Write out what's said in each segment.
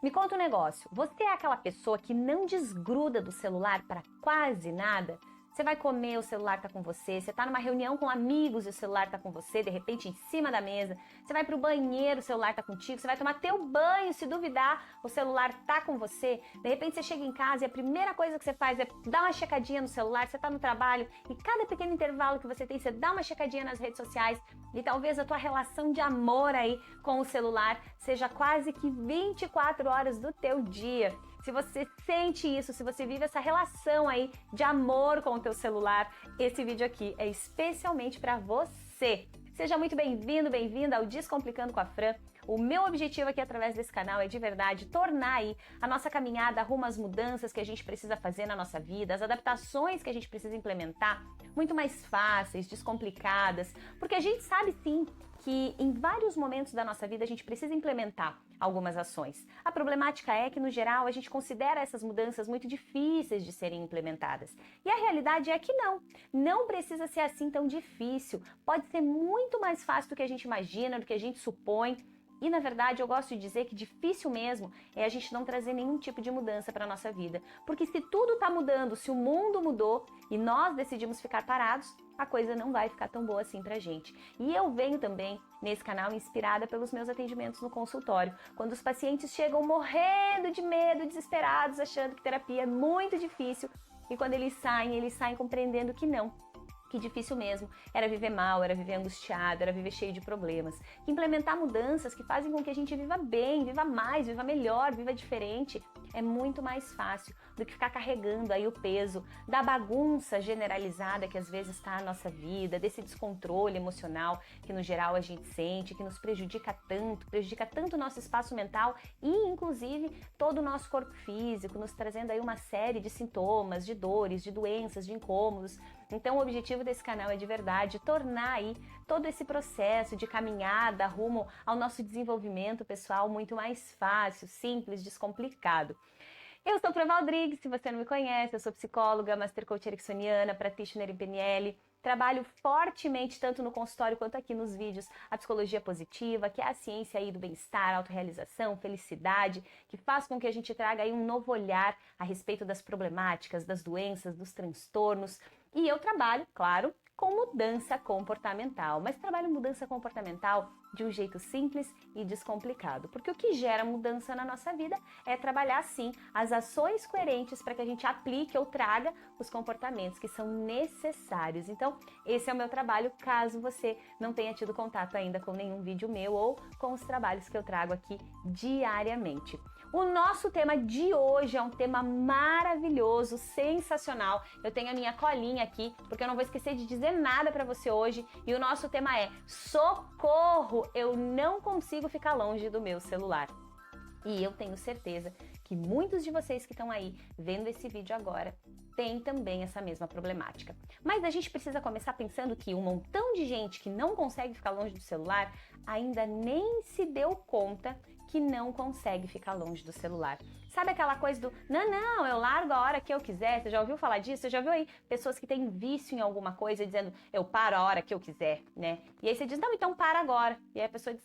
Me conta um negócio, você é aquela pessoa que não desgruda do celular para quase nada? Você vai comer, o celular tá com você, você tá numa reunião com amigos e o celular tá com você, de repente em cima da mesa, você vai pro banheiro, o celular tá contigo, você vai tomar teu banho, se duvidar, o celular tá com você, de repente você chega em casa e a primeira coisa que você faz é dar uma checadinha no celular, você tá no trabalho e cada pequeno intervalo que você tem, você dá uma checadinha nas redes sociais e talvez a tua relação de amor aí com o celular seja quase que 24 horas do teu dia. Se você sente isso, se você vive essa relação aí de amor com o teu celular, esse vídeo aqui é especialmente para você. Seja muito bem-vindo, bem-vinda ao Descomplicando com a Fran. O meu objetivo aqui através desse canal é de verdade tornar aí a nossa caminhada rumo às mudanças que a gente precisa fazer na nossa vida, as adaptações que a gente precisa implementar, muito mais fáceis, descomplicadas, porque a gente sabe sim que em vários momentos da nossa vida a gente precisa implementar algumas ações. A problemática é que, no geral, a gente considera essas mudanças muito difíceis de serem implementadas. E a realidade é que não precisa ser assim tão difícil. Pode ser muito mais fácil do que a gente imagina, do que a gente supõe. E, na verdade, eu gosto de dizer que difícil mesmo é a gente não trazer nenhum tipo de mudança para a nossa vida. Porque se tudo está mudando, se o mundo mudou e nós decidimos ficar parados, a coisa não vai ficar tão boa assim pra gente. E eu venho também nesse canal inspirada pelos meus atendimentos no consultório, quando os pacientes chegam morrendo de medo, desesperados, achando que terapia é muito difícil, e quando eles saem compreendendo que não. Que difícil mesmo, era viver mal, era viver angustiado, era viver cheio de problemas. Que implementar mudanças que fazem com que a gente viva bem, viva mais, viva melhor, viva diferente, é muito mais fácil do que ficar carregando aí o peso da bagunça generalizada que às vezes está na nossa vida, desse descontrole emocional que no geral a gente sente, que nos prejudica tanto o nosso espaço mental e inclusive todo o nosso corpo físico, nos trazendo aí uma série de sintomas, de dores, de doenças, de incômodos. Então o objetivo desse canal é de verdade tornar aí todo esse processo de caminhada rumo ao nosso desenvolvimento pessoal muito mais fácil, simples, descomplicado. Eu sou Fran Valdrigues, se você não me conhece, eu sou psicóloga, Master Coach Ericksoniana, practitioner em PNL, trabalho fortemente tanto no consultório quanto aqui nos vídeos a psicologia positiva, que é a ciência aí do bem-estar, autorrealização, felicidade, que faz com que a gente traga aí um novo olhar a respeito das problemáticas, das doenças, dos transtornos. E eu trabalho, claro, com mudança comportamental, mas trabalho mudança comportamental de um jeito simples e descomplicado, porque o que gera mudança na nossa vida é trabalhar sim as ações coerentes para que a gente aplique ou traga os comportamentos que são necessários. Então, esse é o meu trabalho, caso você não tenha tido contato ainda com nenhum vídeo meu ou com os trabalhos que eu trago aqui diariamente. O nosso tema de hoje é um tema maravilhoso, sensacional. Eu tenho a minha colinha aqui, porque eu não vou esquecer de dizer nada para você hoje. E o nosso tema é: socorro, eu não consigo ficar longe do meu celular. E eu tenho certeza que muitos de vocês que estão aí vendo esse vídeo agora têm também essa mesma problemática. Mas a gente precisa começar pensando que um montão de gente que não consegue ficar longe do celular ainda nem se deu conta que não consegue ficar longe do celular. Sabe aquela coisa do, não, eu largo a hora que eu quiser? Você já ouviu falar disso? Você já viu aí pessoas que têm vício em alguma coisa dizendo, eu paro a hora que eu quiser, né? E aí você diz, não, então para agora. E aí a pessoa diz,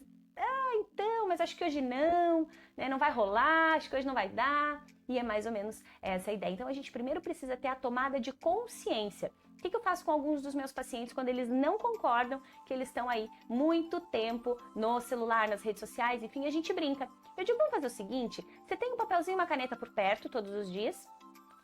então, mas acho que hoje não, né? Não vai rolar, acho que hoje não vai dar. E é mais ou menos essa a ideia. Então a gente primeiro precisa ter a tomada de consciência. O que eu faço com alguns dos meus pacientes quando eles não concordam que eles estão aí muito tempo no celular, nas redes sociais, enfim, a gente brinca. Eu digo, vamos fazer o seguinte, você tem um papelzinho e uma caneta por perto todos os dias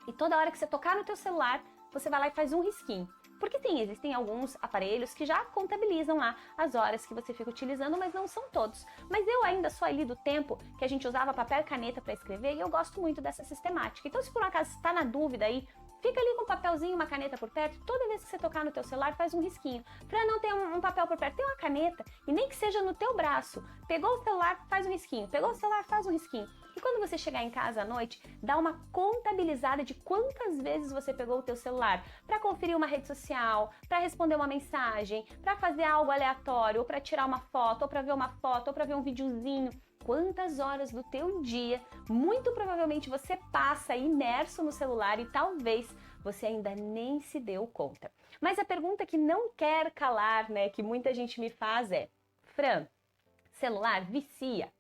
e toda hora que você tocar no teu celular, você vai lá e faz um risquinho. Porque sim, existem alguns aparelhos que já contabilizam lá as horas que você fica utilizando, mas não são todos. Mas eu ainda sou ali do tempo que a gente usava papel e caneta para escrever e eu gosto muito dessa sistemática. Então, se por um acaso está na dúvida aí, fica ali com um papelzinho e uma caneta por perto, toda vez que você tocar no teu celular, faz um risquinho. Para não ter um papel por perto, tem uma caneta, e nem que seja no teu braço. Pegou o celular, faz um risquinho. Pegou o celular, faz um risquinho. E quando você chegar em casa à noite, dá uma contabilizada de quantas vezes você pegou o teu celular para conferir uma rede social, para responder uma mensagem, para fazer algo aleatório, ou para tirar uma foto, ou para ver uma foto, ou para ver um videozinho. Quantas horas do teu dia, muito provavelmente você passa imerso no celular e talvez você ainda nem se deu conta. Mas a pergunta que não quer calar, né, que muita gente me faz é: Fran, celular vicia?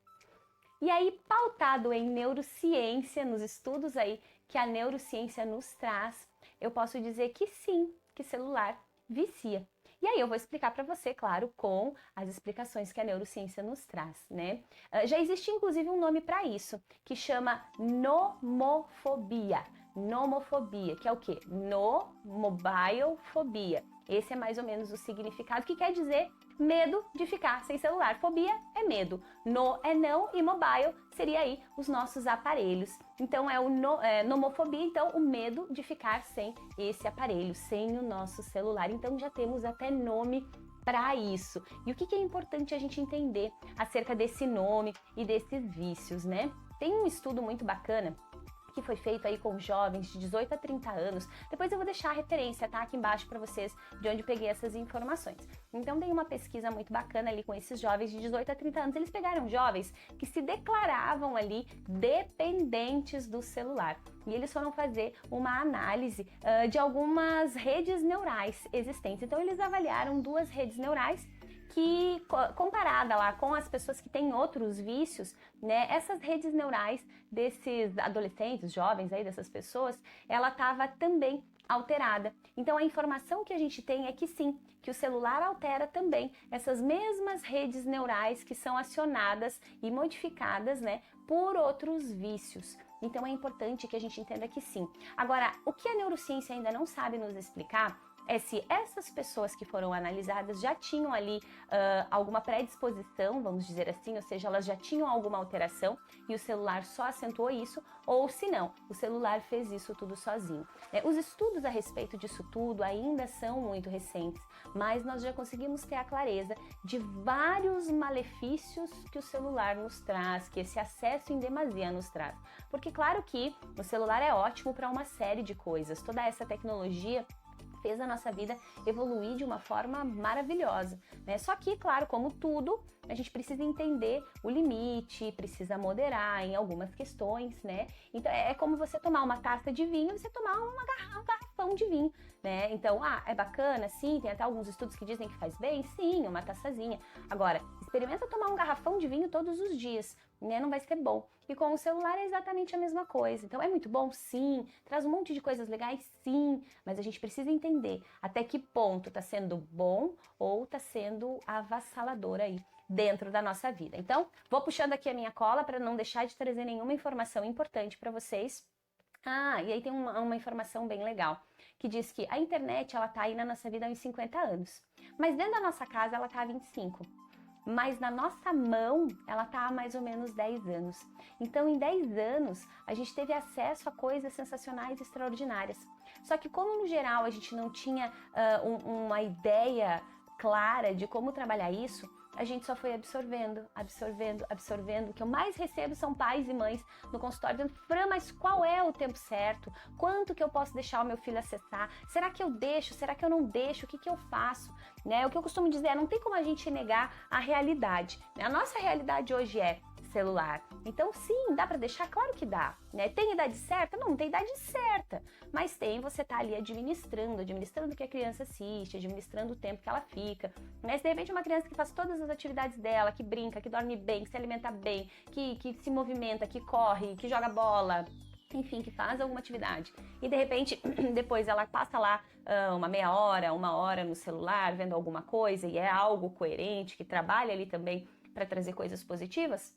E aí, pautado em neurociência, nos estudos aí que a neurociência nos traz, eu posso dizer que sim, que celular vicia. E aí eu vou explicar para você, claro, com as explicações que a neurociência nos traz, né? Já existe inclusive um nome para isso, que chama nomofobia. Nomofobia, que é o quê? Nomobiofobia. Esse é mais ou menos o significado, que quer dizer medo de ficar sem celular. Fobia é medo, no é não e mobile seria aí os nossos aparelhos. Então é nomofobia, então o medo de ficar sem esse aparelho, sem o nosso celular. Então já temos até nome para isso. E o que é importante a gente entender acerca desse nome e desses vícios, né? Tem um estudo muito bacana que foi feito aí com jovens de 18 a 30 anos. Depois eu vou deixar a referência, tá, aqui embaixo para vocês de onde eu peguei essas informações. Então tem uma pesquisa muito bacana ali com esses jovens de 18 a 30 anos. Eles pegaram jovens que se declaravam ali dependentes do celular. E eles foram fazer uma análise de algumas redes neurais existentes. Então eles avaliaram duas redes neurais que, comparada lá com as pessoas que têm outros vícios, né, essas redes neurais desses adolescentes, jovens aí, dessas pessoas, ela estava também alterada. Então a informação que a gente tem é que sim, que o celular altera também essas mesmas redes neurais que são acionadas e modificadas, né, por outros vícios. Então é importante que a gente entenda que sim. Agora, o que a neurociência ainda não sabe nos explicar é se essas pessoas que foram analisadas já tinham ali alguma predisposição, vamos dizer assim, ou seja, elas já tinham alguma alteração e o celular só acentuou isso, ou se não, o celular fez isso tudo sozinho. Os estudos a respeito disso tudo ainda são muito recentes, mas nós já conseguimos ter a clareza de vários malefícios que o celular nos traz, que esse acesso em demasia nos traz. Porque claro que o celular é ótimo para uma série de coisas, toda essa tecnologia fez a nossa vida evoluir de uma forma maravilhosa, né? Só que, claro, como tudo, a gente precisa entender o limite, precisa moderar em algumas questões, né? Então, é como você tomar uma taça de vinho e você tomar um garrafão de vinho, né? Então, é bacana, sim, tem até alguns estudos que dizem que faz bem, sim, uma taçazinha. Agora, experimenta tomar um garrafão de vinho todos os dias, né? Não vai ser bom. E com o celular é exatamente a mesma coisa. Então, é muito bom? Sim. Traz um monte de coisas legais? Sim. Mas a gente precisa entender até que ponto está sendo bom ou está sendo avassalador aí dentro da nossa vida. Então, vou puxando aqui a minha cola para não deixar de trazer nenhuma informação importante para vocês. E aí tem uma informação bem legal, que diz que a internet, ela tá aí na nossa vida há uns 50 anos. Mas dentro da nossa casa, ela tá há 25. Mas na nossa mão, ela tá há mais ou menos 10 anos. Então, em 10 anos, a gente teve acesso a coisas sensacionais e extraordinárias. Só que como, no geral, a gente não tinha uma ideia clara de como trabalhar isso, a gente só foi absorvendo. O que eu mais recebo são pais e mães no consultório dizendo: Fran, mas qual é o tempo certo? Quanto que eu posso deixar o meu filho acessar? Será que eu deixo? Será que eu não deixo? O que eu faço? Né? O que eu costumo dizer é: não tem como a gente negar a realidade. A nossa realidade hoje é celular. Então, sim, dá para deixar? Claro que dá. Né? Tem idade certa? Não tem idade certa. Mas você tá ali administrando o que a criança assiste, administrando o tempo que ela fica. Né? Se de repente uma criança que faz todas as atividades dela, que brinca, que dorme bem, que se alimenta bem, que se movimenta, que corre, que joga bola, enfim, que faz alguma atividade, e de repente depois ela passa lá uma meia hora, uma hora no celular vendo alguma coisa e é algo coerente, que trabalha ali também para trazer coisas positivas,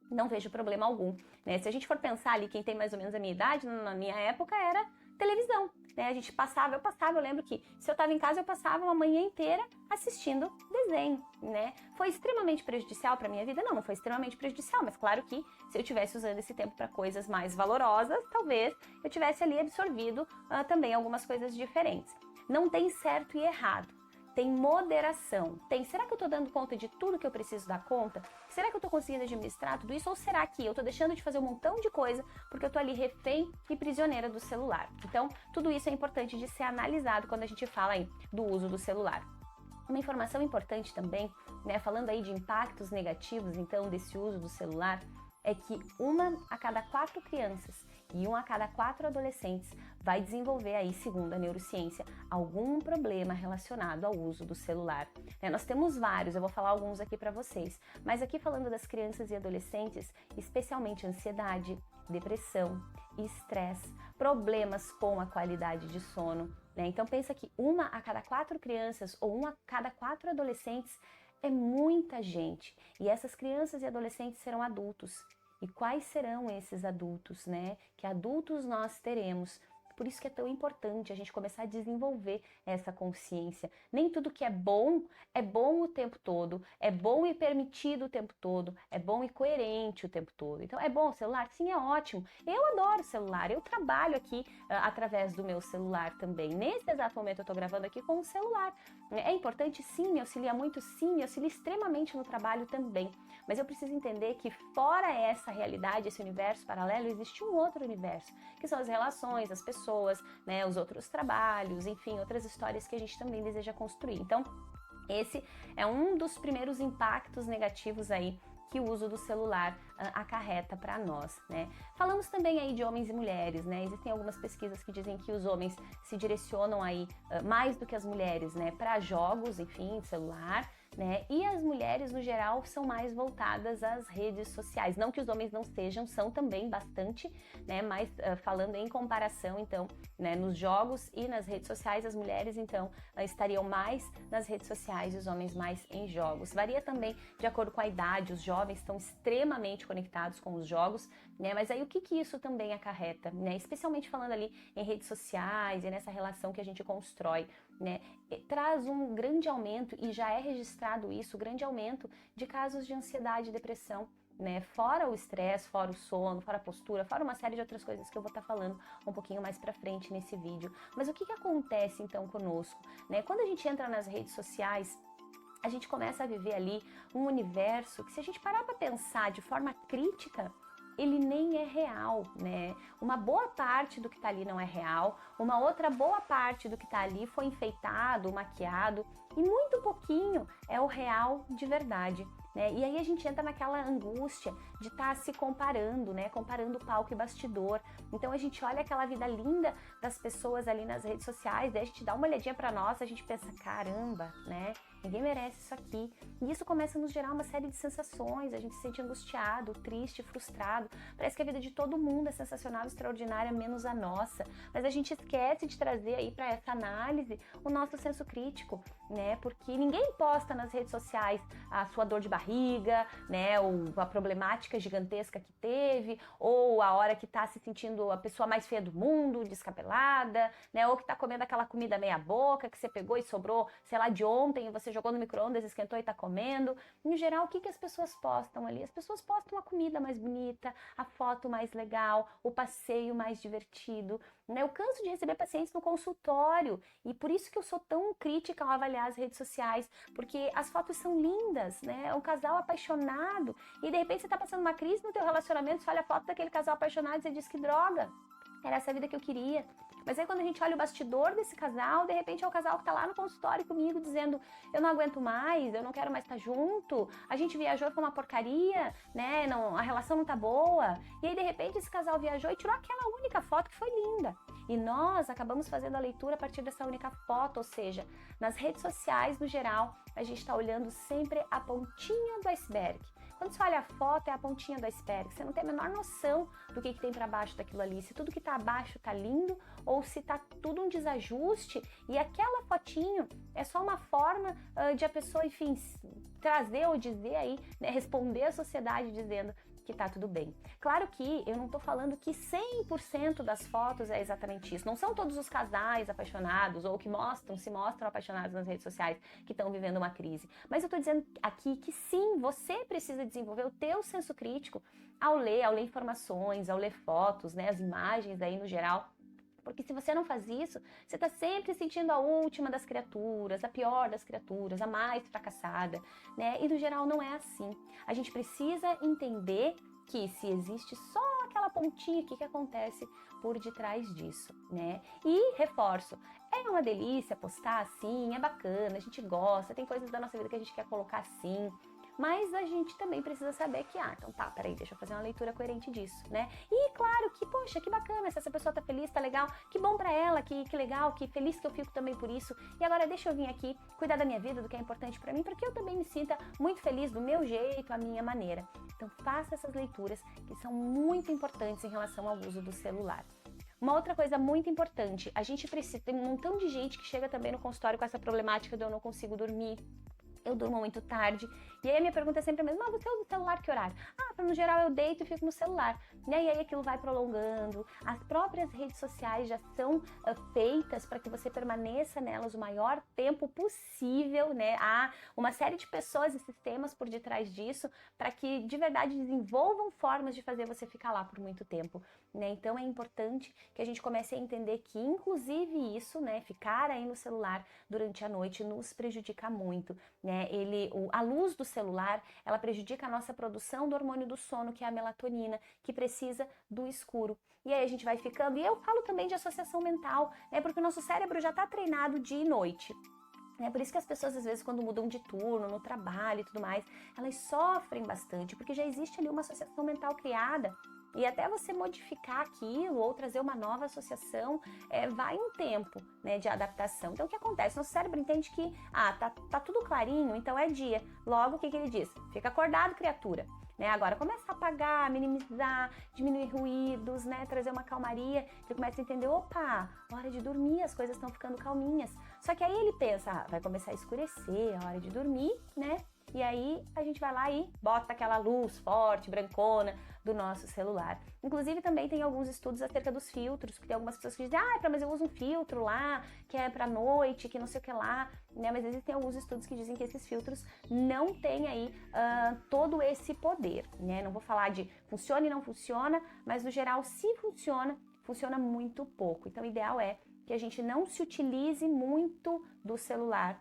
não vejo problema algum, né? Se a gente for pensar ali, quem tem mais ou menos a minha idade, na minha época era televisão, né? A gente eu lembro que se eu estava em casa eu passava uma manhã inteira assistindo desenho, né? Foi extremamente prejudicial para minha vida? Não foi extremamente prejudicial, mas claro que se eu tivesse usando esse tempo para coisas mais valorosas, talvez eu tivesse ali absorvido também algumas coisas diferentes. Não tem certo e errado. Tem moderação, será que eu estou dando conta de tudo que eu preciso dar conta? Será que eu estou conseguindo administrar tudo isso? Ou será que eu estou deixando de fazer um montão de coisa porque eu estou ali refém e prisioneira do celular? Então, tudo isso é importante de ser analisado quando a gente fala aí do uso do celular. Uma informação importante também, né, falando aí de impactos negativos, então, desse uso do celular, é que 1 a cada 4 crianças E 1 a cada 4 adolescentes vai desenvolver aí, segundo a neurociência, algum problema relacionado ao uso do celular. Nós temos vários, eu vou falar alguns aqui para vocês, mas aqui falando das crianças e adolescentes, especialmente ansiedade, depressão, estresse, problemas com a qualidade de sono, né? Então pensa que 1 a cada 4 crianças ou 1 a cada 4 adolescentes é muita gente. E essas crianças e adolescentes serão adultos. E quais serão esses adultos, né? Que adultos nós teremos? Por isso que é tão importante a gente começar a desenvolver essa consciência. Nem tudo que é bom o tempo todo, é bom e permitido o tempo todo, é bom e coerente o tempo todo. Então, é bom o celular? Sim, é ótimo. Eu adoro o celular, eu trabalho aqui através do meu celular também. Nesse exato momento eu estou gravando aqui com o celular. É importante? Sim, me auxilia muito? Sim, me auxilia extremamente no trabalho também. Mas eu preciso entender que fora essa realidade, esse universo paralelo, existe um outro universo, que são as relações, as pessoas, né, os outros trabalhos, enfim, outras histórias que a gente também deseja construir. Então, esse é um dos primeiros impactos negativos aí que o uso do celular acarreta para nós, né? Falamos também aí de homens e mulheres, né? Existem algumas pesquisas que dizem que os homens se direcionam aí mais do que as mulheres, né, para jogos, enfim, celular, né? E as mulheres, no geral, são mais voltadas às redes sociais. Não que os homens não sejam, são também bastante, né? Mas falando em comparação, então, né, nos jogos e nas redes sociais, as mulheres, então, estariam mais nas redes sociais e os homens mais em jogos. Varia também de acordo com a idade, os jovens estão extremamente conectados com os jogos, né? Mas aí o que isso também acarreta, né? Especialmente falando ali em redes sociais e nessa relação que a gente constrói, né? Traz um grande aumento, e já é registrado isso, grande aumento de casos de ansiedade e depressão, né? Fora o estresse, fora o sono, fora a postura, fora uma série de outras coisas que eu vou estar falando um pouquinho mais pra frente nesse vídeo. Mas o que acontece então conosco, né? Quando a gente entra nas redes sociais, a gente começa a viver ali um universo que, se a gente parar para pensar de forma crítica, ele nem é real, né? Uma boa parte do que tá ali não é real, uma outra boa parte do que tá ali foi enfeitado, maquiado, e muito pouquinho é o real de verdade, né? E aí a gente entra naquela angústia de estar se comparando, né? Comparando palco e bastidor. Então a gente olha aquela vida linda das pessoas ali nas redes sociais, daí a gente dá uma olhadinha para nós, a gente pensa, caramba, né? Ninguém merece isso aqui. E isso começa a nos gerar uma série de sensações, a gente se sente angustiado, triste, frustrado. Parece que a vida de todo mundo é sensacional, extraordinária, menos a nossa. Mas a gente esquece de trazer aí para essa análise o nosso senso crítico, né? Porque ninguém posta nas redes sociais a sua dor de barriga, né? Ou a problemática gigantesca que teve, ou a hora que tá se sentindo a pessoa mais feia do mundo, descabelada, né? Ou que tá comendo aquela comida meia boca que você pegou e sobrou, sei lá, de ontem, e você jogou no micro-ondas, esquentou e tá comendo. Em geral, o que as pessoas postam ali? As pessoas postam a comida mais bonita, a foto mais legal, o passeio mais divertido, né? Eu canso de receber pacientes no consultório, e por isso que eu sou tão crítica ao avaliar as redes sociais, porque as fotos são lindas, né? É um casal apaixonado, e de repente você tá passando uma crise no teu relacionamento, você olha a foto daquele casal apaixonado e você diz, que droga, era essa a vida que eu queria. Mas aí quando a gente olha o bastidor desse casal, de repente é o casal que tá lá no consultório comigo dizendo, eu não aguento mais, eu não quero mais estar junto, a gente viajou, foi uma porcaria, né, não, a relação não tá boa. E aí de repente esse casal viajou e tirou aquela única foto que foi linda. E nós acabamos fazendo a leitura a partir dessa única foto, ou seja, nas redes sociais no geral, a gente está olhando sempre a pontinha do iceberg. Quando você olha a foto, é a pontinha do iceberg. Você não tem a menor noção do que tem para baixo daquilo ali. Se tudo que tá abaixo tá lindo ou se tá tudo um desajuste. E aquela fotinho é só uma forma de a pessoa, enfim, trazer ou dizer aí, né, responder à sociedade dizendo que tá tudo bem. Claro que eu não tô falando que 100% das fotos é exatamente isso. Não são todos os casais apaixonados ou que se mostram apaixonados nas redes sociais que estão vivendo uma crise. Mas eu tô dizendo aqui que sim, você precisa desenvolver o teu senso crítico ao ler informações, ao ler fotos, né, as imagens aí no geral. Porque se você não faz isso, você está sempre sentindo a última das criaturas, a pior das criaturas, a mais fracassada, né? E no geral não é assim. A gente precisa entender que se existe só aquela pontinha, o que acontece por detrás disso, né? E reforço, é uma delícia postar assim, é bacana, a gente gosta, tem coisas da nossa vida que a gente quer colocar assim, mas a gente também precisa saber que, então tá, peraí, deixa eu fazer uma leitura coerente disso, né? E claro que, poxa, que bacana, se essa pessoa tá feliz, tá legal, que bom pra ela, que legal, que feliz que eu fico também por isso. E agora deixa eu vir aqui cuidar da minha vida, do que é importante pra mim, para que eu também me sinta muito feliz do meu jeito, a minha maneira. Então faça essas leituras que são muito importantes em relação ao uso do celular. Uma outra coisa muito importante, a gente precisa, tem um montão de gente que chega também no consultório com essa problemática de eu não consigo dormir, eu durmo muito tarde. E aí a minha pergunta é sempre a mesma, você usa o celular que horário? No geral eu deito e fico no celular. E aí aquilo vai prolongando. As próprias redes sociais já são feitas para que você permaneça nelas o maior tempo possível, né? Há uma série de pessoas e sistemas por detrás disso para que de verdade desenvolvam formas de fazer você ficar lá por muito tempo, né? Então é importante que a gente comece a entender que inclusive isso, né, ficar aí no celular durante a noite nos prejudica muito, né? A luz do celular, ela prejudica a nossa produção do hormônio do sono, que é a melatonina, que precisa do escuro. E aí a gente vai ficando, e eu falo também de associação mental, né? Porque o nosso cérebro já está treinado dia e noite. É por isso que as pessoas, às vezes, quando mudam de turno, no trabalho e tudo mais, elas sofrem bastante, porque já existe ali uma associação mental criada. E até você modificar aquilo ou trazer uma nova associação, vai um tempo, né, de adaptação. Então o que acontece? Nosso cérebro entende que, tá tudo clarinho, então é dia. Logo, o que ele diz? Fica acordado, criatura. Né? Agora começa a apagar, minimizar, diminuir ruídos, né? Trazer uma calmaria. Ele começa a entender, opa, hora de dormir, as coisas estão ficando calminhas. Só que aí ele pensa, vai começar a escurecer, é hora de dormir, né? E aí a gente vai lá e bota aquela luz forte, brancona do nosso celular. Inclusive também tem alguns estudos acerca dos filtros, que tem algumas pessoas que dizem, mas eu uso um filtro lá, que é pra noite, que não sei o que lá, né? Mas existem alguns estudos que dizem que esses filtros não têm aí todo esse poder, né? Não vou falar de funciona e não funciona, mas no geral, se funciona, funciona muito pouco. Então o ideal é que a gente não se utilize muito do celular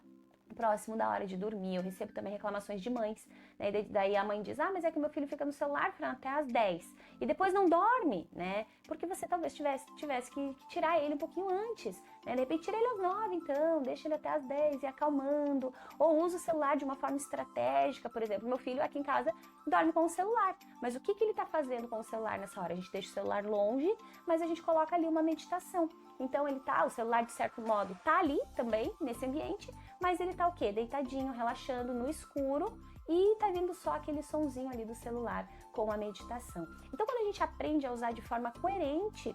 próximo da hora de dormir. Eu recebo também reclamações de mães, né? Daí a mãe diz, mas é que meu filho fica no celular, Fran, até às 10 e depois não dorme, né? Porque você talvez tivesse que tirar ele um pouquinho antes, né? De repente tira ele às 9, então, deixa ele até às 10 e acalmando, ou usa o celular de uma forma estratégica. Por exemplo, meu filho aqui em casa dorme com o celular, mas o que ele tá fazendo com o celular nessa hora? A gente deixa o celular longe, mas a gente coloca ali uma meditação. Então o celular de certo modo tá ali também, nesse ambiente, mas ele tá o quê? Deitadinho, relaxando no escuro e tá vindo só aquele sonzinho ali do celular com a meditação. Então quando a gente aprende a usar de forma coerente,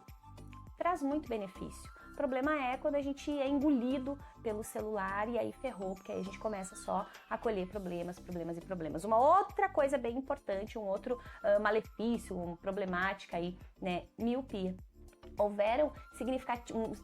traz muito benefício. O problema é quando a gente é engolido pelo celular e aí ferrou, porque aí a gente começa só a colher problemas. Uma outra coisa bem importante, um outro malefício, uma problemática aí, né, miopia.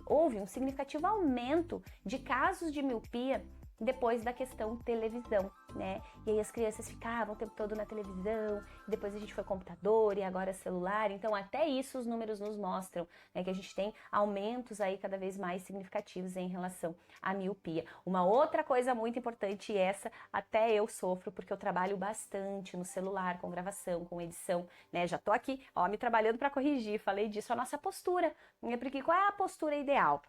Houve um significativo aumento de casos de miopia depois da questão televisão, né? E aí as crianças ficavam o tempo todo na televisão, depois a gente foi computador e agora celular, então até isso os números nos mostram, né, que a gente tem aumentos aí cada vez mais significativos em relação à miopia. Uma outra coisa muito importante, e essa até eu sofro, porque eu trabalho bastante no celular, com gravação, com edição, né? Já tô aqui, me trabalhando para corrigir, falei disso, a nossa postura, né? Porque qual é a postura ideal?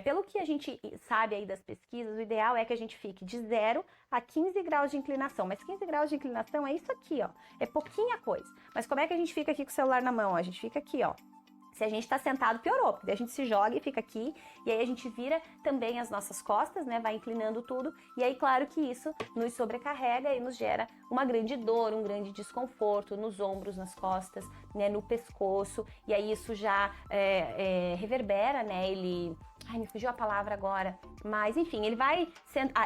Pelo que a gente sabe aí das pesquisas, o ideal é que a gente fique de 0 a 15 graus de inclinação. Mas 15 graus de inclinação é isso aqui, ó. É pouquinha coisa. Mas como é que a gente fica aqui com o celular na mão? A gente fica aqui, ó. Se a gente tá sentado, piorou, porque daí a gente se joga e fica aqui, e aí a gente vira também as nossas costas, né, vai inclinando tudo, e aí claro que isso nos sobrecarrega e nos gera uma grande dor, um grande desconforto nos ombros, nas costas, né, no pescoço, e aí isso já reverbera, né, me fugiu a palavra agora, mas enfim, ele vai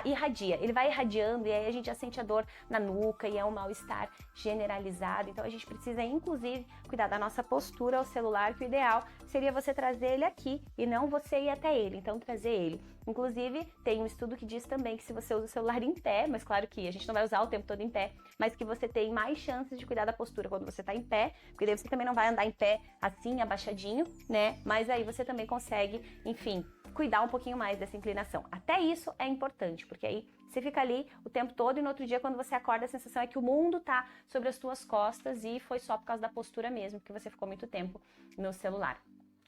irradiando e aí a gente já sente a dor na nuca e é um mal-estar generalizado. Então a gente precisa inclusive cuidar da nossa postura ao celular, que o ideal seria você trazer ele aqui e não você ir até ele, então trazer ele. Inclusive tem um estudo que diz também que se você usa o celular em pé, mas claro que a gente não vai usar o tempo todo em pé, mas que você tem mais chances de cuidar da postura quando você tá em pé, porque daí você também não vai andar em pé assim, abaixadinho, né? Mas aí você também consegue, enfim, cuidar um pouquinho mais dessa inclinação. Até isso é importante, porque aí você fica ali o tempo todo e no outro dia quando você acorda a sensação é que o mundo tá sobre as tuas costas e foi só por causa da postura mesmo, que você ficou muito tempo no celular.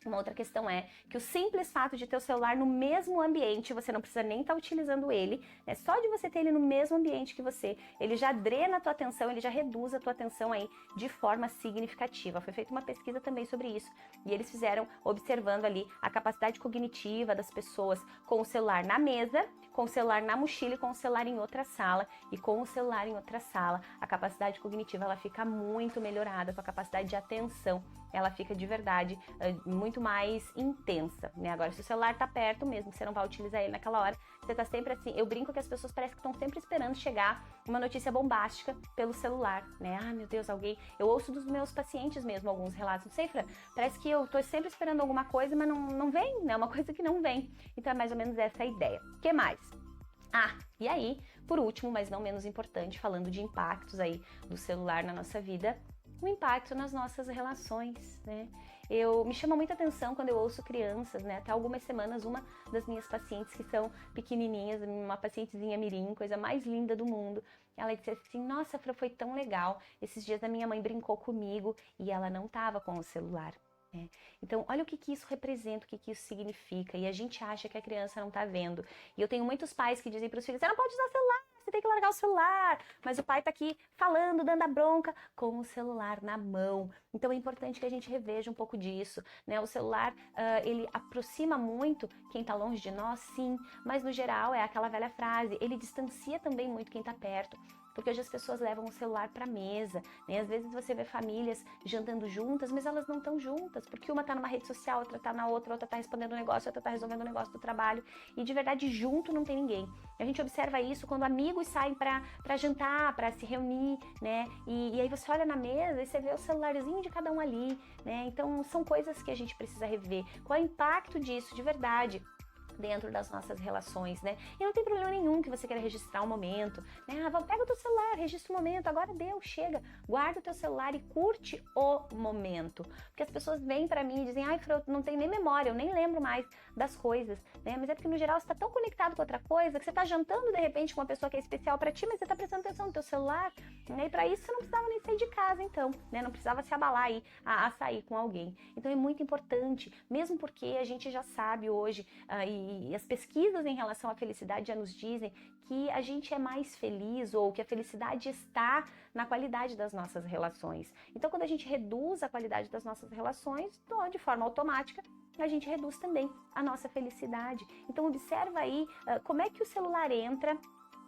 Uma outra questão é que o simples fato de ter o celular no mesmo ambiente, você não precisa nem estar utilizando ele, né? Só de você ter ele no mesmo ambiente que você, ele já drena a tua atenção, ele já reduz a tua atenção aí de forma significativa. Foi feita uma pesquisa também sobre isso e eles fizeram observando ali a capacidade cognitiva das pessoas com o celular na mesa, com o celular na mochila e com o celular em outra sala. E com o celular em outra sala, a capacidade cognitiva ela fica muito melhorada, a tua capacidade de atenção ela fica de verdade muito mais intensa, né? Agora, se o celular tá perto mesmo, que você não vai utilizar ele naquela hora, você tá sempre assim, eu brinco que as pessoas parecem que estão sempre esperando chegar uma notícia bombástica pelo celular, né? Ah, meu Deus, alguém... Eu ouço dos meus pacientes mesmo alguns relatos, não sei, Fran, parece que eu tô sempre esperando alguma coisa, mas não vem, né? Uma coisa que não vem. Então é mais ou menos essa a ideia. O que mais? Ah, e aí, por último, mas não menos importante, falando de impactos aí do celular na nossa vida, o impacto nas nossas relações, né? Me chama muita atenção quando eu ouço crianças, né? Até algumas semanas, uma das minhas pacientes que são pequenininhas, uma pacientezinha mirim, coisa mais linda do mundo, ela disse assim, nossa, Fran, foi tão legal, esses dias a minha mãe brincou comigo e ela não tava com o celular. Então, olha o que isso representa, o que isso significa, e a gente acha que a criança não tá vendo. E eu tenho muitos pais que dizem para os filhos, você não pode usar celular, você tem que largar o celular, mas o pai tá aqui falando, dando a bronca, com o celular na mão. Então é importante que a gente reveja um pouco disso, né? O celular, ele aproxima muito quem tá longe de nós, sim, mas no geral é aquela velha frase, ele distancia também muito quem tá perto. Porque hoje as pessoas levam o celular para mesa, né? Às vezes você vê famílias jantando juntas, mas elas não estão juntas, porque uma tá numa rede social, outra tá na outra tá respondendo um negócio, outra tá resolvendo um negócio do trabalho, e de verdade junto não tem ninguém. A gente observa isso quando amigos saem para jantar, para se reunir, né? E aí você olha na mesa e você vê o celularzinho de cada um ali, né? Então são coisas que a gente precisa rever. Qual é o impacto disso de verdade dentro das nossas relações, né? E não tem problema nenhum que você queira registrar um momento, né? Pega o teu celular, registra o momento, agora deu, chega, guarda o teu celular e curte o momento. Porque as pessoas vêm pra mim e dizem, ai, Fran, eu não tenho nem memória, eu nem lembro mais das coisas, né? Mas é porque no geral você tá tão conectado com outra coisa que você tá jantando de repente com uma pessoa que é especial pra ti, mas você tá prestando atenção no teu celular, né? E pra isso você não precisava nem sair de casa, então, né? Não precisava se abalar aí a sair com alguém. Então é muito importante, mesmo porque a gente já sabe hoje, e as pesquisas em relação à felicidade já nos dizem que a gente é mais feliz ou que a felicidade está na qualidade das nossas relações. Então, quando a gente reduz a qualidade das nossas relações, de forma automática, a gente reduz também a nossa felicidade. Então, observa aí como é que o celular entra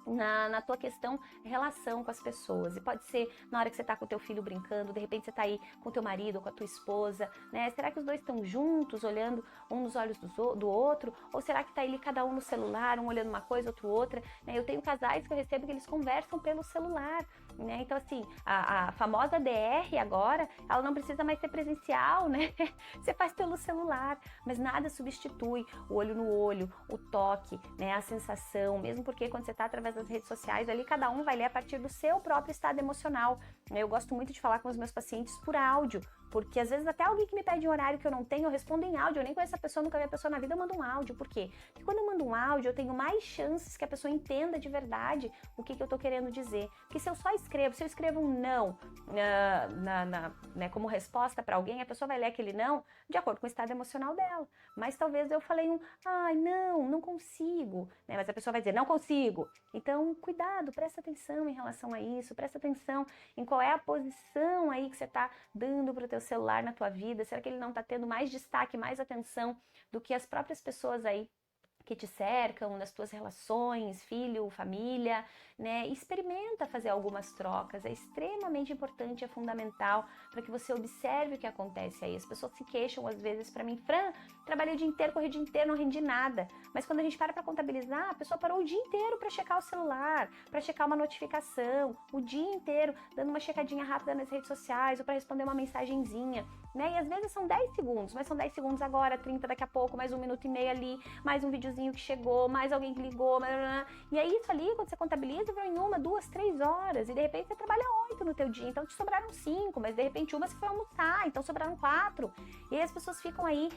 na tua questão, relação com as pessoas. E pode ser na hora que você tá com o teu filho brincando, de repente você tá aí com o teu marido ou com a tua esposa, né? Será que os dois estão juntos, olhando um nos olhos do outro? Ou será que tá ali cada um no celular, um olhando uma coisa, outro outra? Né? Eu tenho casais que eu recebo que eles conversam pelo celular, né? Então, assim, a famosa DR agora, ela não precisa mais ser presencial, né? Você faz pelo celular, mas nada substitui o olho no olho, o toque, né? A sensação, mesmo porque quando você tá através das redes sociais, ali cada um vai ler a partir do seu próprio estado emocional. Eu gosto muito de falar com os meus pacientes por áudio, porque às vezes até alguém que me pede um horário que eu não tenho, eu respondo em áudio, eu nem conheço a pessoa, nunca vi a pessoa na vida, eu mando um áudio. Por quê? Porque quando eu mando um áudio, eu tenho mais chances que a pessoa entenda de verdade o que eu tô querendo dizer. Porque se eu só escrevo, se eu escrevo um não né, como resposta para alguém, a pessoa vai ler aquele não de acordo com o estado emocional dela. Mas talvez eu falei ai, não consigo, né? Mas a pessoa vai dizer, não consigo. Então, cuidado, presta atenção em relação a isso, presta atenção em qual é a posição aí que você tá dando pro teu celular na tua vida. Será que ele não tá tendo mais destaque, mais atenção do que as próprias pessoas aí que te cercam, nas tuas relações, filho, família, né? Experimenta fazer algumas trocas, é extremamente importante, é fundamental para que você observe o que acontece aí. As pessoas se queixam às vezes para mim, Fran, trabalhei o dia inteiro, corri o dia inteiro, não rendi nada. Mas quando a gente para contabilizar, a pessoa parou o dia inteiro para checar o celular, para checar uma notificação, o dia inteiro dando uma checadinha rápida nas redes sociais ou para responder uma mensagenzinha, né? E às vezes são 10 segundos, mas são 10 segundos agora, 30 daqui a pouco, mais 1 minuto e meio ali, mais um videozinho que chegou, mais alguém que ligou, e aí isso ali, quando você contabiliza, vai em 1, 2, 3 horas, e de repente você trabalha 8 no teu dia, então te sobraram 5, mas de repente uma você foi almoçar, então sobraram 4, e aí as pessoas ficam aí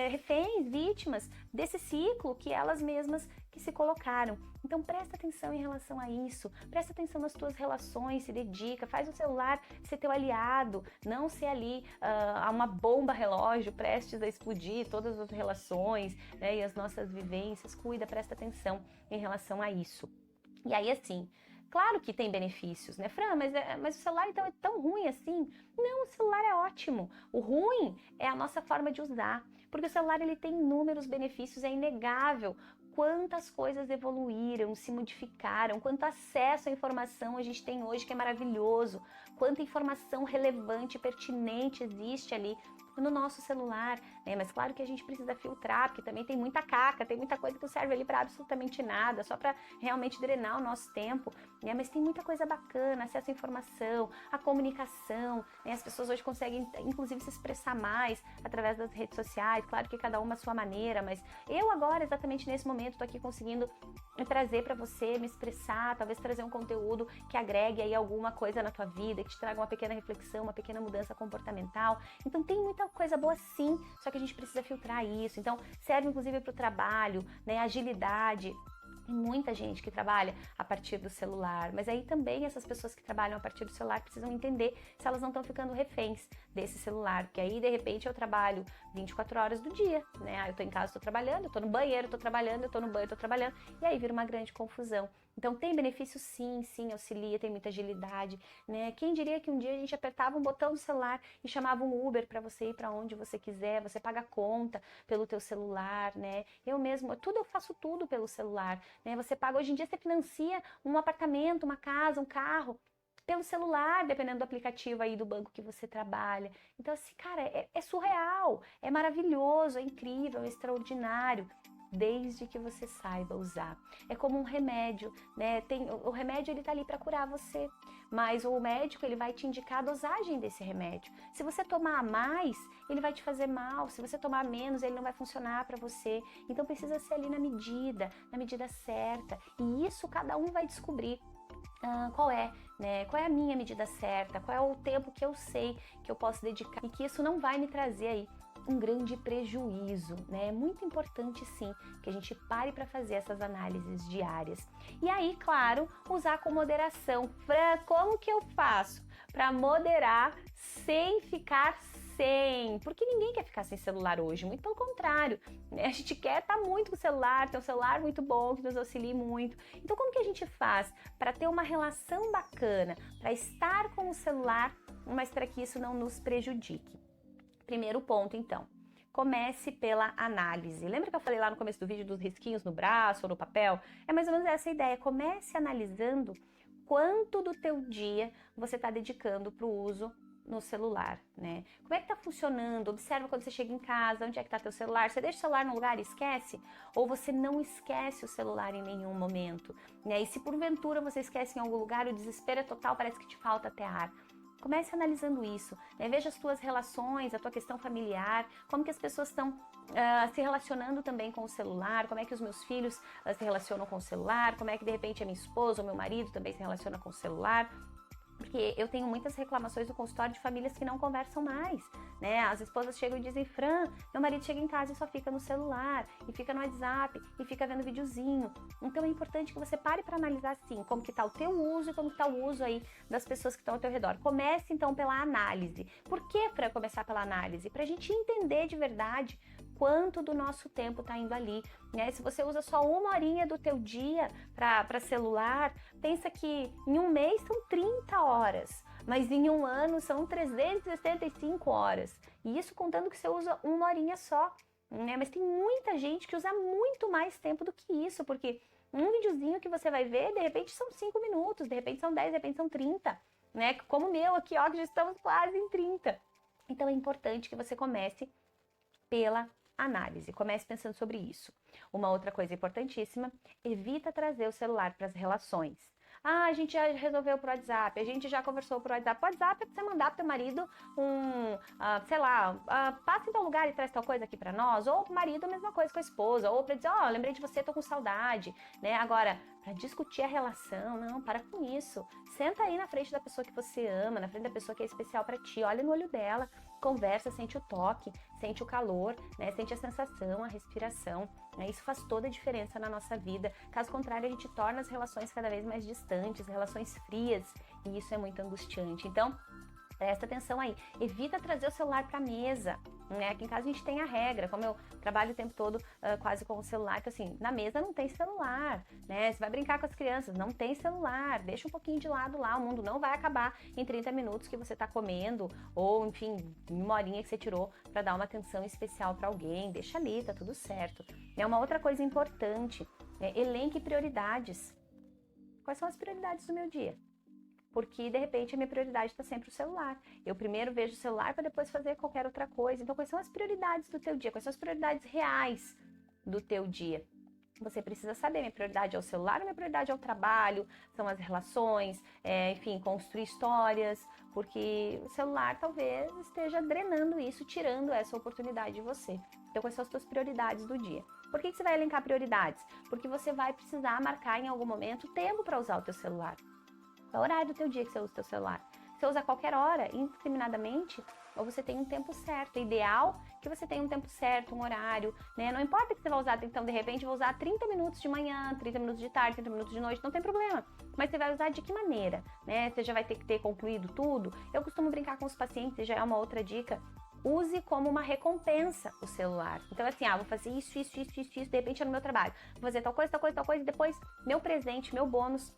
reféns, vítimas desse ciclo que elas mesmas que se colocaram. Então presta atenção em relação a isso, presta atenção nas tuas relações, se dedica, faz o celular ser teu aliado, não ser ali uma bomba relógio prestes a explodir todas as relações, né, e as nossas vivências. Cuida, presta atenção em relação a isso. E aí assim, claro que tem benefícios, né, Fran, mas o celular então é tão ruim assim? Não, o celular é ótimo. O ruim é a nossa forma de usar, porque o celular ele tem inúmeros benefícios, é inegável quantas coisas evoluíram, se modificaram, quanto acesso à informação a gente tem hoje que é maravilhoso, quanta informação relevante e pertinente existe ali no nosso celular, né? Mas claro que a gente precisa filtrar, porque também tem muita caca, tem muita coisa que não serve ali para absolutamente nada, só para realmente drenar o nosso tempo, né? Mas tem muita coisa bacana, acesso à informação, a comunicação, né? As pessoas hoje conseguem inclusive se expressar mais através das redes sociais, claro que cada uma a sua maneira, mas eu agora, exatamente nesse momento, tô aqui conseguindo trazer para você, me expressar, talvez trazer um conteúdo que agregue aí alguma coisa na tua vida, que te traga uma pequena reflexão, uma pequena mudança comportamental. Então tem muita coisa boa sim, só que a gente precisa filtrar isso. Então serve inclusive para o trabalho, né, agilidade. Tem muita gente que trabalha a partir do celular, mas aí também essas pessoas que trabalham a partir do celular precisam entender se elas não estão ficando reféns desse celular, porque aí de repente eu trabalho 24 horas do dia, né? Eu tô em casa, tô trabalhando, eu tô no banheiro, tô trabalhando, eu tô no banho, tô trabalhando, e aí vira uma grande confusão. Então tem benefício sim, auxilia, tem muita agilidade, né? Quem diria que um dia a gente apertava um botão do celular e chamava um Uber para você ir para onde você quiser, você paga a conta pelo teu celular, né? Eu faço tudo pelo celular, né? Você paga, hoje em dia você financia um apartamento, uma casa, um carro pelo celular, dependendo do aplicativo aí do banco que você trabalha. Então assim, cara, é surreal, é maravilhoso, é incrível, é extraordinário, desde que você saiba usar. É como um remédio, né? O remédio ele tá ali para curar você, mas o médico ele vai te indicar a dosagem desse remédio. Se você tomar mais, ele vai te fazer mal. Se você tomar menos, ele não vai funcionar para você. Então precisa ser ali na medida certa. E isso cada um vai descobrir. Qual é, né? Qual é a minha medida certa? Qual é o tempo que eu sei que eu posso dedicar e que isso não vai me trazer aí um grande prejuízo, né? É muito importante sim que a gente pare para fazer essas análises diárias. E aí, claro, usar com moderação. Fran, como que eu faço para moderar sem ficar sem? Porque ninguém quer ficar sem celular hoje, muito pelo contrário, né? A gente quer estar muito com o celular, ter um celular muito bom, que nos auxilie muito. Então como que a gente faz para ter uma relação bacana, para estar com o celular, mas para que isso não nos prejudique? Primeiro ponto, então, comece pela análise. Lembra que eu falei lá no começo do vídeo dos risquinhos no braço ou no papel? É mais ou menos essa a ideia. Comece analisando quanto do teu dia você está dedicando para o uso no celular, né? Como é que tá funcionando? Observa quando você chega em casa, onde é que tá teu celular? Você deixa o celular no lugar e esquece? Ou você não esquece o celular em nenhum momento, né? E se porventura você esquece em algum lugar, o desespero é total, parece que te falta até ar. Comece analisando isso, né? Veja as tuas relações, a tua questão familiar, como que as pessoas estão se relacionando também com o celular, como é que os meus filhos se relacionam com o celular, como é que de repente a minha esposa ou meu marido também se relaciona com o celular. Porque eu tenho muitas reclamações no consultório de famílias que não conversam mais, né? As esposas chegam e dizem, Fran, meu marido chega em casa e só fica no celular, e fica no WhatsApp, e fica vendo videozinho. Então é importante que você pare para analisar assim, como que tá o teu uso e como que tá o uso aí das pessoas que estão ao teu redor. Comece então pela análise. Por que, Fran, começar pela análise? Pra gente entender de verdade quanto do nosso tempo está indo ali, né? Se você usa só 1 horinha do teu dia para celular, pensa que em um mês são 30 horas, mas em um ano são 365 horas. E isso contando que você usa 1 horinha só, né? Mas tem muita gente que usa muito mais tempo do que isso, porque um videozinho que você vai ver, de repente são 5 minutos, de repente são 10, de repente são 30, né? Como o meu aqui, ó, que já estamos quase em 30. Então é importante que você comece pela análise. Comece pensando sobre isso. Uma outra coisa importantíssima, evita trazer o celular para as relações. A gente já resolveu pro WhatsApp, a gente já conversou pro WhatsApp. O WhatsApp é pra você mandar pro teu marido sei lá, passa em tal lugar e traz tal coisa aqui pra nós. Ou o marido, a mesma coisa com a esposa. Ou pra dizer, lembrei de você, tô com saudade, né? Agora, pra discutir a relação, não, para com isso. Senta aí na frente da pessoa que você ama, na frente da pessoa que é especial pra ti, olha no olho dela. Conversa, sente o toque, sente o calor, né? Sente a sensação, a respiração, né? Isso faz toda a diferença na nossa vida. Caso contrário, a gente torna as relações cada vez mais distantes, relações frias, e isso é muito angustiante. Então, presta atenção aí, evita trazer o celular para a mesa, né? Aqui em casa a gente tem a regra, como eu trabalho o tempo todo quase com o celular, que assim, na mesa não tem celular, né? Você vai brincar com as crianças, não tem celular, deixa um pouquinho de lado lá, o mundo não vai acabar em 30 minutos que você tá comendo, ou enfim, em uma horinha que você tirou para dar uma atenção especial para alguém, deixa ali, tá tudo certo. É uma outra coisa importante, elenque prioridades. Quais são as prioridades do meu dia? Porque de repente a minha prioridade está sempre o celular. Eu primeiro vejo o celular para depois fazer qualquer outra coisa. Então, quais são as prioridades do teu dia? Quais são as prioridades reais do teu dia? Você precisa saber, minha prioridade é o celular, minha prioridade é o trabalho, são as relações, enfim, construir histórias, porque o celular talvez esteja drenando isso, tirando essa oportunidade de você. Então, quais são as suas prioridades do dia? Por que você vai elencar prioridades? Porque você vai precisar marcar em algum momento tempo para usar o teu celular. Qual é o horário do teu dia que você usa o teu celular? Você usa a qualquer hora, indiscriminadamente, ou você tem um tempo certo? É ideal que você tenha um tempo certo, um horário, né? Não importa que você vai usar, então, de repente, vou usar 30 minutos de manhã, 30 minutos de tarde, 30 minutos de noite, não tem problema. Mas você vai usar de que maneira, né? Você já vai ter que ter concluído tudo? Eu costumo brincar com os pacientes, já é uma outra dica. Use como uma recompensa o celular. Então, assim, vou fazer isso, de repente é no meu trabalho. Vou fazer tal coisa, e depois meu presente, meu bônus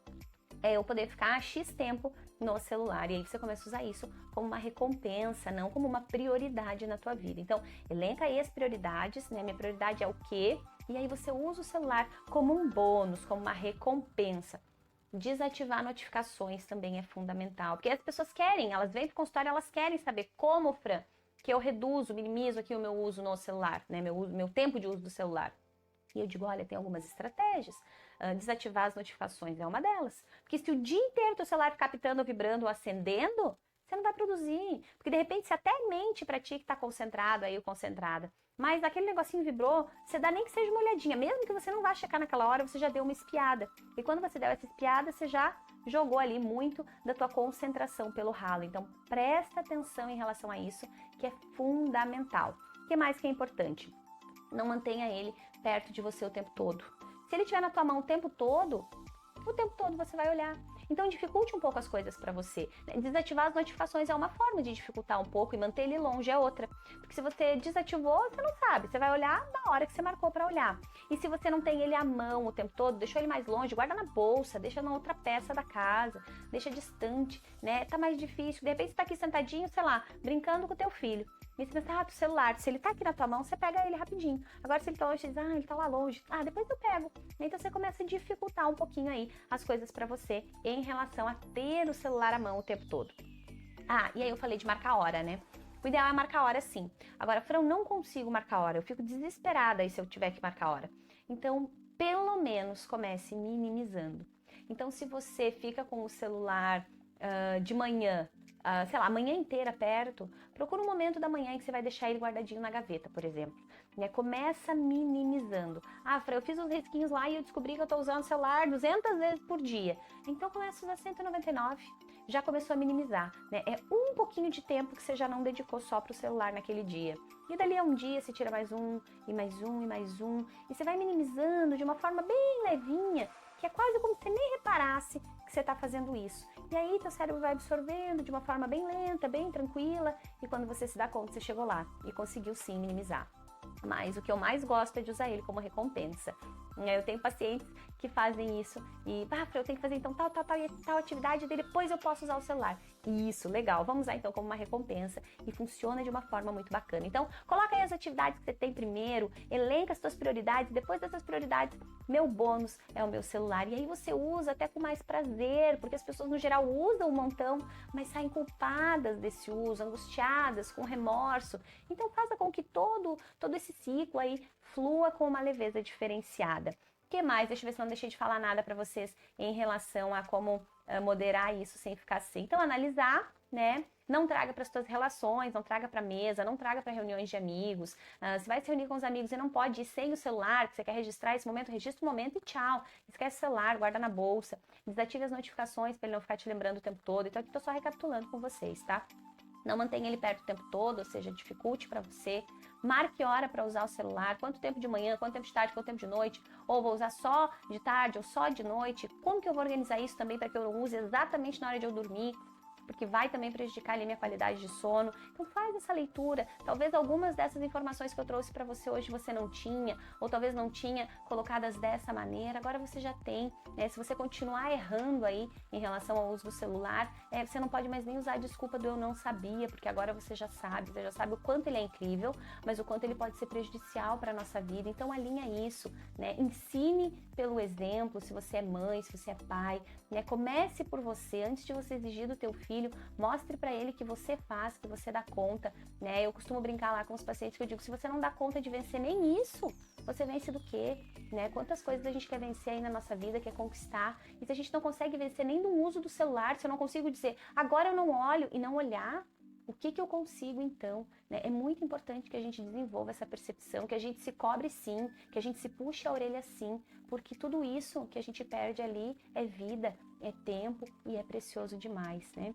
é eu poder ficar X tempo no celular. E aí você começa a usar isso como uma recompensa, não como uma prioridade na tua vida. Então, elenca aí as prioridades, né? Minha prioridade é o quê? E aí você usa o celular como um bônus, como uma recompensa. Desativar notificações também é fundamental, porque as pessoas querem, elas vêm para o consultório, elas querem saber como, Fran, que eu reduzo, minimizo aqui o meu uso no celular, né? Meu tempo de uso do celular. E eu digo, olha, tem algumas estratégias. Desativar as notificações é uma delas. Porque se o dia inteiro teu celular ficar pitando, vibrando ou acendendo, você não vai produzir. Porque de repente você até mente pra ti que tá concentrado aí ou concentrada. Mas aquele negocinho vibrou, você dá nem que seja uma olhadinha. Mesmo que você não vá checar naquela hora, você já deu uma espiada. E quando você deu essa espiada, você já jogou ali muito da tua concentração pelo ralo. Então presta atenção em relação a isso, que é fundamental. O que mais que é importante? Não mantenha ele perto de você o tempo todo. Se ele estiver na tua mão o tempo todo você vai olhar. Então dificulte um pouco as coisas para você. Desativar as notificações é uma forma de dificultar um pouco e manter ele longe é outra. Porque se você desativou, você não sabe. Você vai olhar na hora que você marcou para olhar. E se você não tem ele à mão o tempo todo, deixou ele mais longe, guarda na bolsa, deixa na outra peça da casa, deixa distante, né? Tá mais difícil. De repente você tá aqui sentadinho, sei lá, brincando com o teu filho. E você pensa, o celular, se ele tá aqui na tua mão, você pega ele rapidinho. Agora se ele tá longe, você diz, ele tá lá longe. Depois eu pego. Então você começa a dificultar um pouquinho aí as coisas para você em relação a ter o celular à mão o tempo todo. E aí eu falei de marcar hora, né? O ideal é marcar hora sim. Agora, Fran, eu não consigo marcar hora. Eu fico desesperada aí se eu tiver que marcar hora. Então, pelo menos comece minimizando. Então, se você fica com o celular de manhã, sei lá, a manhã inteira perto, procura um momento da manhã em que você vai deixar ele guardadinho na gaveta, por exemplo. Começa minimizando. Fran, eu fiz uns risquinhos lá e eu descobri que eu tô usando o celular 200 vezes por dia. Então começa a usar 199. Já começou a minimizar, né? É um pouquinho de tempo que você já não dedicou só pro celular naquele dia. E dali a um dia você tira mais um, e mais um, e mais um. E você vai minimizando de uma forma bem levinha, que é quase como se você nem reparasse que você está fazendo isso. E aí teu cérebro vai absorvendo de uma forma bem lenta, bem tranquila, e quando você se dá conta, você chegou lá e conseguiu sim minimizar. Mas o que eu mais gosto é de usar ele como recompensa. Eu tenho pacientes que fazem isso e, eu tenho que fazer então tal e tal atividade, e depois eu posso usar o celular. Isso, legal, vamos usar então como uma recompensa e funciona de uma forma muito bacana. Então, coloca aí as atividades que você tem primeiro, elenca as suas prioridades, depois dessas prioridades, meu bônus é o meu celular. E aí você usa até com mais prazer, porque as pessoas no geral usam um montão, mas saem culpadas desse uso, angustiadas, com remorso. Então, faça com que todo esse ciclo aí flua com uma leveza diferenciada. O que mais? Deixa eu ver se eu não deixei de falar nada para vocês em relação a como moderar isso sem ficar assim. Então, analisar, né? Não traga para as suas relações, não traga para a mesa, não traga para reuniões de amigos. Você vai se reunir com os amigos e não pode ir sem o celular, que você quer registrar esse momento, registra o momento e tchau. Esquece o celular, guarda na bolsa. Desative as notificações para ele não ficar te lembrando o tempo todo. Então, aqui estou só recapitulando com vocês, tá? Não mantenha ele perto o tempo todo, ou seja, dificulte para você. Marque hora para usar o celular, quanto tempo de manhã, quanto tempo de tarde, quanto tempo de noite, ou vou usar só de tarde ou só de noite. Como que eu vou organizar isso também para que eu não use exatamente na hora de eu dormir? Porque vai também prejudicar ali minha qualidade de sono. Então faz essa leitura. Talvez algumas dessas informações que eu trouxe para você hoje você não tinha, ou talvez não tinha colocadas dessa maneira, agora você já tem, né? Se você continuar errando aí em relação ao uso do celular, você não pode mais nem usar a desculpa do eu não sabia, porque agora você já sabe o quanto ele é incrível, mas o quanto ele pode ser prejudicial para a nossa vida. Então alinha isso, né? Ensine pelo exemplo, se você é mãe, se você é pai, né? Comece por você, antes de você exigir do teu filho, mostre para ele que você faz, que você dá conta, né? Eu costumo brincar lá com os pacientes que eu digo, se você não dá conta de vencer nem isso, você vence do quê? Né? Quantas coisas a gente quer vencer aí na nossa vida, quer conquistar, e se a gente não consegue vencer nem do uso do celular, se eu não consigo dizer, agora eu não olho e não olhar, o que eu consigo então? Né? É muito importante que a gente desenvolva essa percepção, que a gente se cobre sim, que a gente se puxe a orelha sim, porque tudo isso que a gente perde ali é vida, é tempo e é precioso demais, né?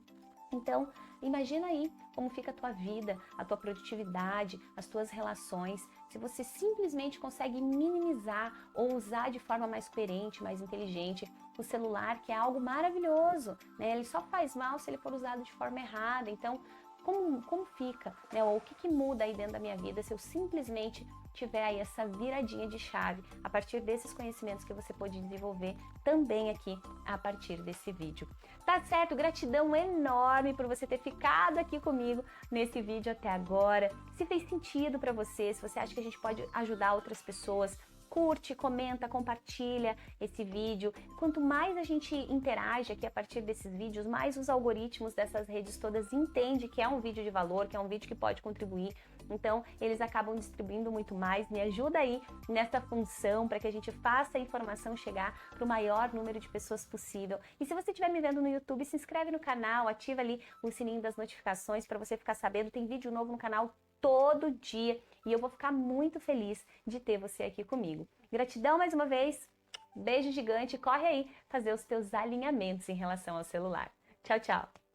Então, imagina aí como fica a tua vida, a tua produtividade, as tuas relações, se você simplesmente consegue minimizar ou usar de forma mais coerente, mais inteligente o celular, que é algo maravilhoso, né? Ele só faz mal se ele for usado de forma errada. Então, como fica, né? Ou o que muda aí dentro da minha vida se eu simplesmente tiver aí essa viradinha de chave a partir desses conhecimentos que você pode desenvolver também aqui a partir desse vídeo. Tá certo? Gratidão enorme por você ter ficado aqui comigo nesse vídeo até agora. Se fez sentido para você, se você acha que a gente pode ajudar outras pessoas, curte, comenta, compartilha esse vídeo. Quanto mais a gente interage aqui a partir desses vídeos, mais os algoritmos dessas redes todas entendem que é um vídeo de valor, que é um vídeo que pode contribuir. Então, eles acabam distribuindo muito mais. Me ajuda aí nessa função para que a gente faça a informação chegar para o maior número de pessoas possível. E se você estiver me vendo no YouTube, se inscreve no canal, ativa ali o sininho das notificações para você ficar sabendo. Tem vídeo novo no canal todo dia e eu vou ficar muito feliz de ter você aqui comigo. Gratidão mais uma vez, beijo gigante, corre aí fazer os teus alinhamentos em relação ao celular. Tchau, tchau!